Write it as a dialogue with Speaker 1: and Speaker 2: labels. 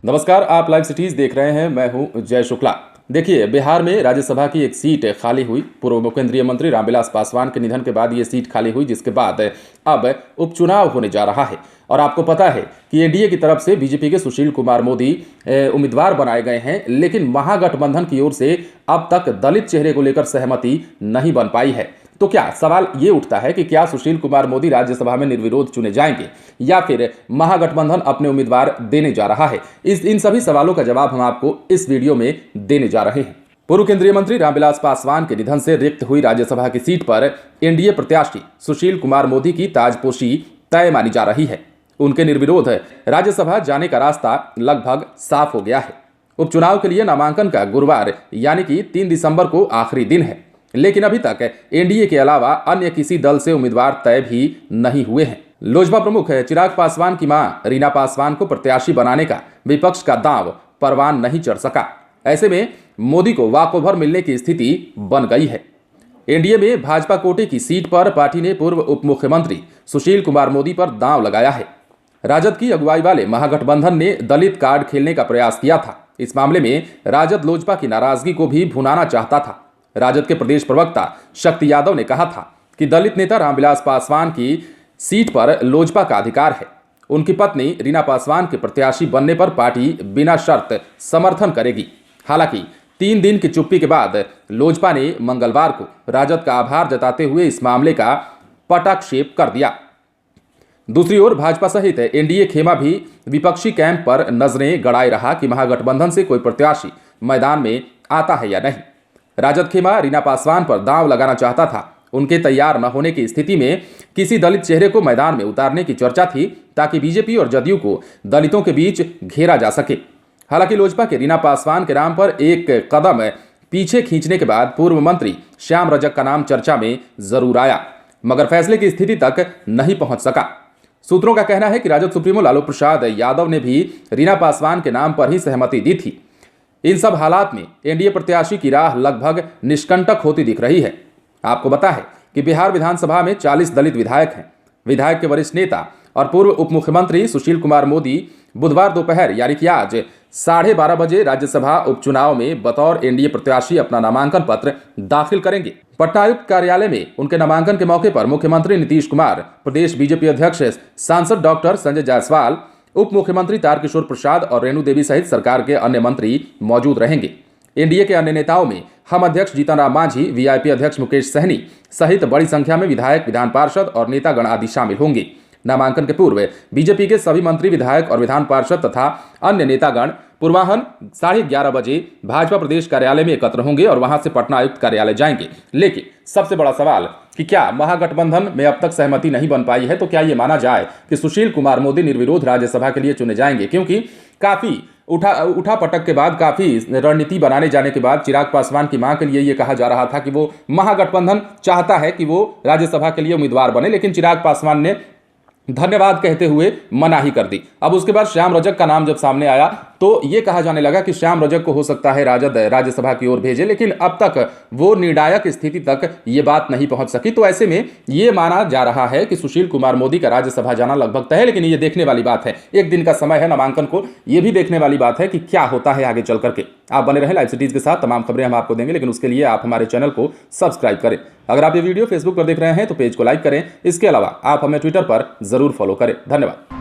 Speaker 1: नमस्कार, आप live cities देख रहे हैं। मैं हूं जय शुक्ला। देखिए, बिहार में राज्यसभा की एक सीट खाली हुई। पूर्व केंद्रीय मंत्री रामविलास पासवान के निधन के बाद ये सीट खाली हुई, जिसके बाद अब उपचुनाव होने जा रहा है। और आपको पता है कि एनडीए की तरफ से बीजेपी के सुशील कुमार मोदी उम्मीदवार बनाए गए हैं, लेकिन महागठबंधन की ओर से अब तक दलित चेहरे को लेकर सहमति नहीं बन पाई है। तो क्या सवाल ये उठता है कि क्या सुशील कुमार मोदी राज्यसभा में निर्विरोध चुने जाएंगे या फिर महागठबंधन अपने उम्मीदवार देने जा रहा है? इन सभी सवालों का जवाब हम आपको इस वीडियो में देने जा रहे हैं। पूर्व केंद्रीय मंत्री रामविलास पासवान के निधन से रिक्त हुई राज्यसभा की सीट पर एनडीए प्रत्याशी सुशील कुमार मोदी की ताजपोशी तय मानी जा रही है। उनके निर्विरोध राज्यसभा जाने का रास्ता लगभग साफ हो गया है। उपचुनाव के लिए नामांकन का गुरुवार यानी कि 3 दिसंबर को आखिरी दिन है, लेकिन अभी तक एनडीए के अलावा अन्य किसी दल से उम्मीदवार तय भी नहीं हुए हैं। लोजपा प्रमुख चिराग पासवान की मां रीना पासवान को प्रत्याशी बनाने का विपक्ष का दांव परवान नहीं चढ़ सका। ऐसे में मोदी को वॉकओवर मिलने की स्थिति बन गई है। एनडीए में भाजपा कोटे की सीट पर पार्टी ने पूर्व उप मुख्यमंत्री सुशील कुमार मोदी पर दांव लगाया है। राजद की अगुवाई वाले महागठबंधन ने दलित कार्ड खेलने का प्रयास किया था। इस मामले में राजद लोजपा की नाराजगी को भी भुनाना चाहता था। राजद के प्रदेश प्रवक्ता शक्ति यादव ने कहा था कि दलित नेता रामविलास पासवान की सीट पर लोजपा का अधिकार है। उनकी पत्नी रीना पासवान के प्रत्याशी बनने पर पार्टी बिना शर्त समर्थन करेगी। हालांकि 3 दिन की चुप्पी के बाद लोजपा ने मंगलवार को राजद का आभार जताते हुए इस मामले का पटाक्षेप कर दिया। दूसरी ओर भाजपा सहित एनडीए खेमा भी विपक्षी कैंप पर नजरें गड़ाए रहा कि महागठबंधन से कोई प्रत्याशी मैदान में आता है या नहीं। राजद खेमा रीना पासवान पर दांव लगाना चाहता था। उनके तैयार न होने की स्थिति में किसी दलित चेहरे को मैदान में उतारने की चर्चा थी, ताकि बीजेपी और जदयू को दलितों के बीच घेरा जा सके। हालांकि लोजपा के रीना पासवान के नाम पर एक कदम पीछे खींचने के बाद पूर्व मंत्री श्याम रजक का नाम चर्चा में जरूर आया, मगर फैसले की स्थिति तक नहीं पहुंच सका। सूत्रों का कहना है कि राजद सुप्रीमो लालू प्रसाद यादव ने भी रीना पासवान के नाम पर ही सहमति दी थी। इन सब हालात में एनडीए प्रत्याशी की राह लगभग निष्कंटक होती दिख रही है। आपको बता है कि बिहार विधानसभा में 40 दलित विधायक हैं। विधायक के वरिष्ठ नेता और पूर्व उप मुख्यमंत्री सुशील कुमार मोदी बुधवार दोपहर यानी कि आज 12:30 बजे राज्यसभा उपचुनाव में बतौर एनडीए प्रत्याशी अपना नामांकन पत्र दाखिल करेंगे। पटना आयुक्त कार्यालय में उनके नामांकन के मौके पर मुख्यमंत्री नीतीश कुमार, प्रदेश बीजेपी अध्यक्ष सांसद डॉक्टर संजय जायसवाल, उप मुख्यमंत्री तारकिशोर प्रसाद और रेणु देवी सहित सरकार के अन्य मंत्री मौजूद रहेंगे। एनडीए के अन्य नेताओं में हम अध्यक्ष जीतन राम मांझी, वीआईपी अध्यक्ष मुकेश सहनी सहित बड़ी संख्या में विधायक, विधान पार्षद और नेतागण आदि शामिल होंगे। नामांकन के पूर्व बीजेपी के सभी मंत्री, विधायक और विधान पार्षद तथा अन्य नेतागण पूर्वाह्न 11:30 बजे भाजपा प्रदेश कार्यालय में एकत्र होंगे और वहां से पटना आयुक्त कार्यालय जाएंगे। लेकिन सबसे बड़ा सवाल कि क्या महागठबंधन में अब तक सहमति नहीं बन पाई है, तो क्या ये माना जाए कि सुशील कुमार मोदी निर्विरोध राज्यसभा के लिए चुने जाएंगे? क्योंकि काफी उठा पटक के बाद, काफी रणनीति बनाने जाने के बाद चिराग पासवान की मां के लिए ये कहा जा रहा था कि वो महागठबंधन चाहता है कि वो राज्यसभा के लिए उम्मीदवार बने, लेकिन चिराग पासवान ने धन्यवाद कहते हुए मना ही कर दी। अब उसके बाद श्याम रजक का नाम जब सामने आया तो ये कहा जाने लगा कि श्याम रजक को हो सकता है राजद राज्यसभा की ओर भेजे, लेकिन अब तक वो निर्णायक स्थिति तक ये बात नहीं पहुंच सकी। तो ऐसे में ये माना जा रहा है कि सुशील कुमार मोदी का राज्यसभा जाना लगभग तय है, लेकिन ये देखने वाली बात है। 1 दिन का समय है नामांकन को, ये भी देखने वाली बात है कि क्या होता है आगे चल करके। आप बने रहे लाइव सिटीज के साथ, तमाम खबरें हम आपको देंगे, लेकिन उसके लिए आप हमारे चैनल को सब्सक्राइब करें। अगर आप ये वीडियो फेसबुक पर देख रहे हैं तो पेज को लाइक करें। इसके अलावा आप हमें ट्विटर पर जरूर फॉलो करें। धन्यवाद।